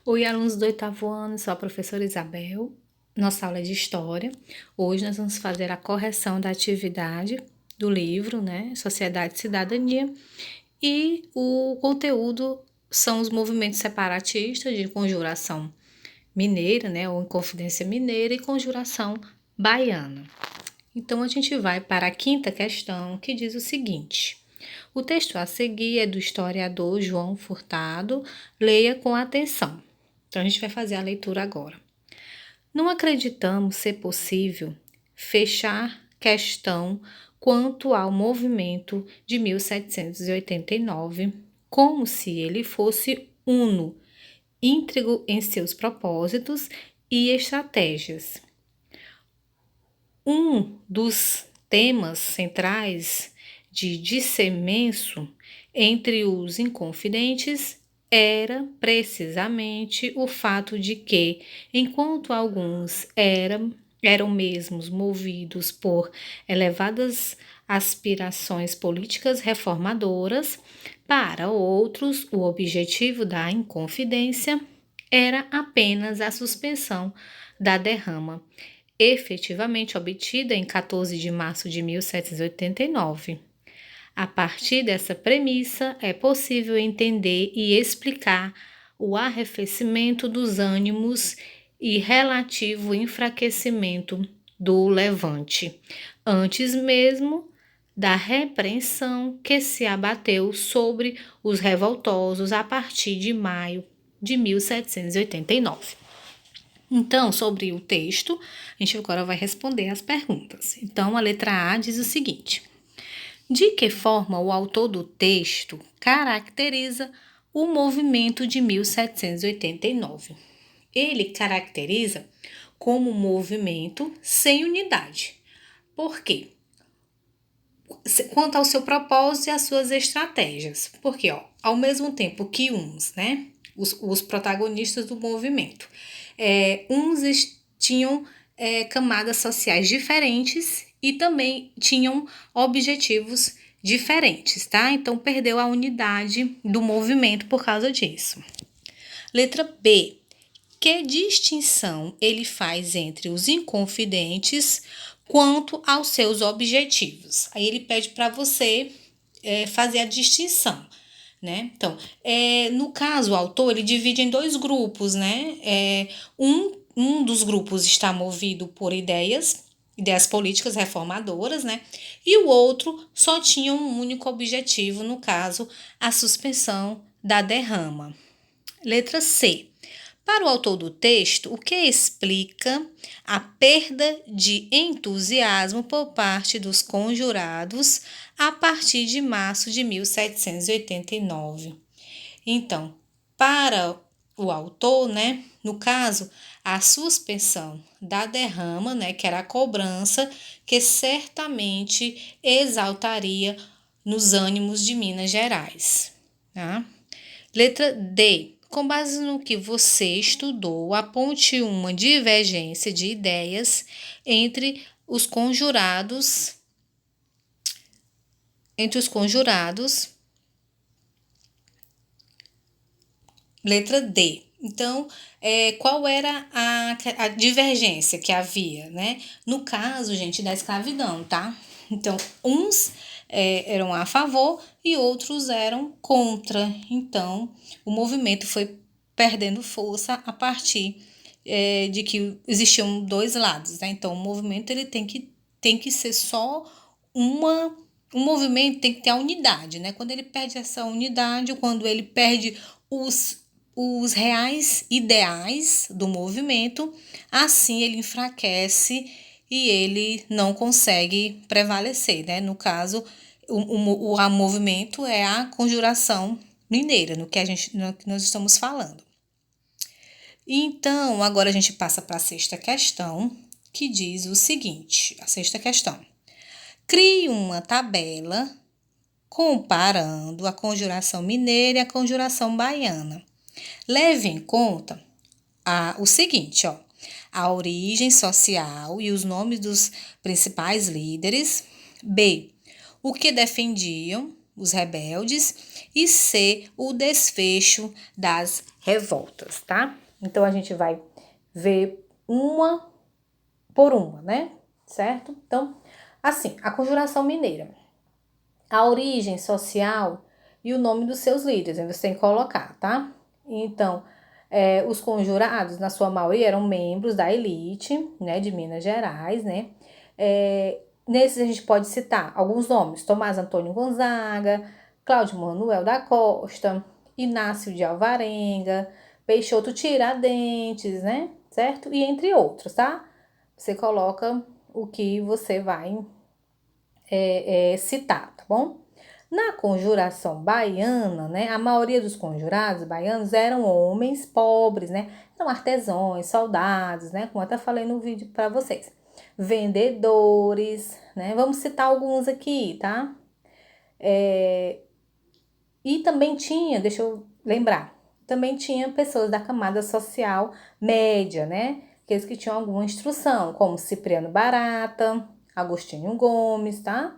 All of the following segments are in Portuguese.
Oi, alunos do oitavo ano, sou a professora Isabel. Nossa aula é de História. Hoje nós vamos fazer a correção da atividade do livro, Sociedade e Cidadania. E o conteúdo são os movimentos separatistas de conjuração mineira, ou Inconfidência Mineira e conjuração baiana. Então, a gente vai para a quinta questão, que diz o seguinte: o texto a seguir é do historiador João Furtado. Leia com atenção. Então, a gente vai fazer a leitura agora. Não acreditamos ser possível fechar questão quanto ao movimento de 1789, como se ele fosse uno, íntegro em seus propósitos e estratégias. Um dos temas centrais de dissenso entre os inconfidentes era precisamente o fato de que, enquanto alguns eram mesmos movidos por elevadas aspirações políticas reformadoras, para outros o objetivo da Inconfidência era apenas a suspensão da derrama, efetivamente obtida em 14 de março de 1789. A partir dessa premissa, é possível entender e explicar o arrefecimento dos ânimos e relativo enfraquecimento do levante, antes mesmo da repreensão que se abateu sobre os revoltosos a partir de maio de 1789. Então, sobre o texto, a gente agora vai responder as perguntas. Então, a letra A diz o seguinte: de que forma o autor do texto caracteriza o movimento de 1789? Ele caracteriza como um movimento sem unidade. Por quê? Quanto ao seu propósito e às suas estratégias. Porque, ao mesmo tempo que os protagonistas do movimento, uns tinham camadas sociais diferentes e também tinham objetivos diferentes, tá? Então, perdeu a unidade do movimento por causa disso. Letra B. Que distinção ele faz entre os inconfidentes quanto aos seus objetivos? Aí ele pede para você fazer a distinção, né? Então, no caso, o autor ele divide em dois grupos, né? Um dos grupos está movido por ideias políticas reformadoras, né? E o outro só tinha um único objetivo, no caso, a suspensão da derrama. Letra C. Para o autor do texto, o que explica a perda de entusiasmo por parte dos conjurados a partir de março de 1789? Então, para o autor, no caso, a suspensão da derrama, que era a cobrança, que certamente exaltaria nos ânimos de Minas Gerais. Tá? Letra D. Com base no que você estudou, aponte uma divergência de ideias entre os conjurados. Letra D. Então, qual era a divergência que havia, né? No caso, gente, da escravidão, tá? Então, uns eram a favor e outros eram contra. Então, o movimento foi perdendo força a partir de que existiam dois lados, né? Então, o movimento ele tem que ser só um movimento, tem que ter a unidade, né? Quando ele perde essa unidade, quando ele perde os reais ideais do movimento, assim ele enfraquece e ele não consegue prevalecer, né? No caso, o movimento é a conjuração mineira, no que nós estamos falando. Então, agora a gente passa para a sexta questão, que diz o seguinte: a sexta questão. Crie uma tabela comparando a conjuração mineira e a conjuração baiana. Leve em conta o seguinte, a origem social e os nomes dos principais líderes. B. O que defendiam, os rebeldes, e C, o desfecho das revoltas, tá? Então, a gente vai ver uma por uma, né? Certo? Então, assim, a Conjuração Mineira. A origem social e o nome dos seus líderes, você tem que colocar, tá? Então, os conjurados, na sua maioria, eram membros da elite, né, de Minas Gerais, né? Nesses a gente pode citar alguns nomes: Tomás Antônio Gonzaga, Cláudio Manuel da Costa, Inácio de Alvarenga, Peixoto Tiradentes, né? Certo? E entre outros, tá? Você coloca o que você vai citar, tá bom? Na conjuração baiana, né, a maioria dos conjurados baianos eram homens pobres, né? Eram artesãos, soldados, né? Como eu até falei no vídeo para vocês. Vendedores, né? Vamos citar alguns aqui, tá? E também tinha, deixa eu lembrar, também tinha pessoas da camada social média, né? Aqueles que tinham alguma instrução, como Cipriano Barata, Agostinho Gomes, tá?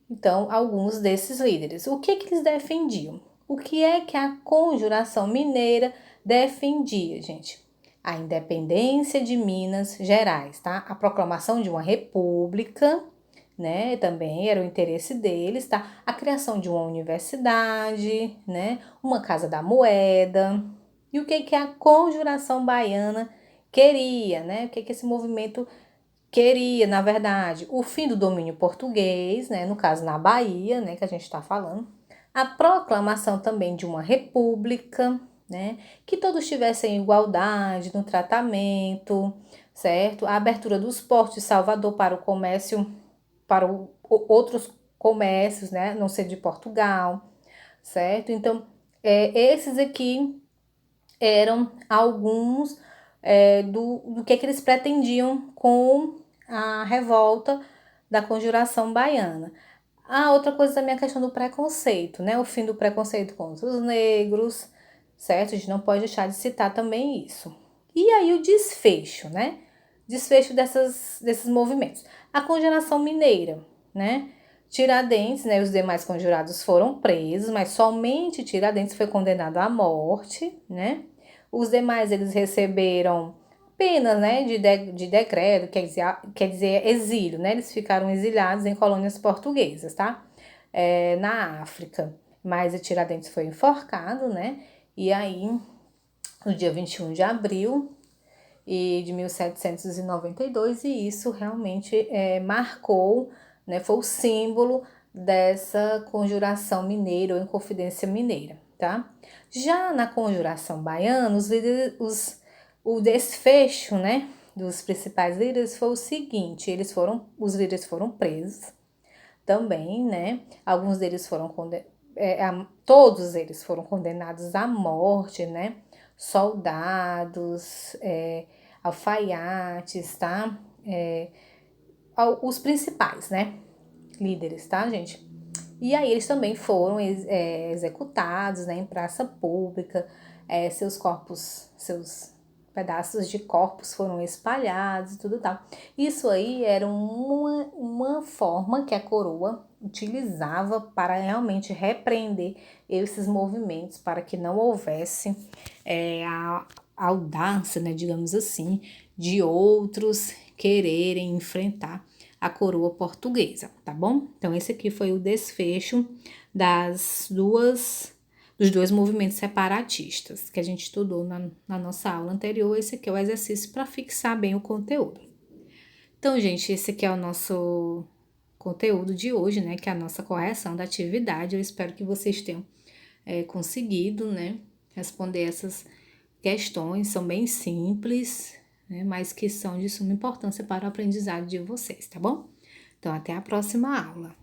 Então, alguns desses líderes. O que eles defendiam? O que é que a Conjuração Mineira defendia, gente? A independência de Minas Gerais, tá? A proclamação de uma república, né? Também era o interesse deles, tá? A criação de uma universidade, né? Uma casa da moeda. E o que a Conjuração Baiana queria, né? O que esse movimento queria, na verdade, o fim do domínio português, né, no caso na Bahia, né, que a gente está falando, a proclamação também de uma república, né, que todos tivessem igualdade no tratamento, certo? A abertura dos portos de Salvador para o comércio, para outros comércios, né, não ser de Portugal, certo? Então, esses aqui eram alguns do que eles pretendiam com a revolta da Conjuração Baiana. A outra coisa também é a questão do preconceito, né? O fim do preconceito contra os negros, certo? A gente não pode deixar de citar também isso. E aí o desfecho, né? Desfecho desses movimentos. A Conjuração Mineira, né? Tiradentes, né? Os demais conjurados foram presos, mas somente Tiradentes foi condenado à morte, né? Os demais, eles receberam penas, né, de decreto, quer dizer exílio, né? Eles ficaram exiliados em colônias portuguesas, tá? Na África. Mas o Tiradentes foi enforcado, né? E aí, no dia 21 de abril de 1792, e isso realmente marcou, né? Foi o símbolo dessa conjuração mineira ou Inconfidência Mineira, tá? Já na conjuração baiana, o desfecho, né, dos principais líderes foi o seguinte: os líderes foram presos também, né? Alguns deles foram todos eles foram condenados à morte, né? Soldados, alfaiates, tá? Os principais, né? Líderes, tá, gente? E aí eles também foram executados, né, em praça pública, seus pedaços de corpos foram espalhados e tudo tal. Isso aí era uma forma que a coroa utilizava para realmente repreender esses movimentos, para que não houvesse a audácia, né, digamos assim, de outros quererem enfrentar a coroa portuguesa, tá bom? Então, esse aqui foi o desfecho dos dois movimentos separatistas que a gente estudou na nossa aula anterior. Esse aqui é o exercício para fixar bem o conteúdo. Então, gente, esse aqui é o nosso conteúdo de hoje, né? Que é a nossa correção da atividade. Eu espero que vocês tenham conseguido, né? Responder essas questões. São bem simples, né, mas que são de suma importância para o aprendizado de vocês, tá bom? Então, até a próxima aula.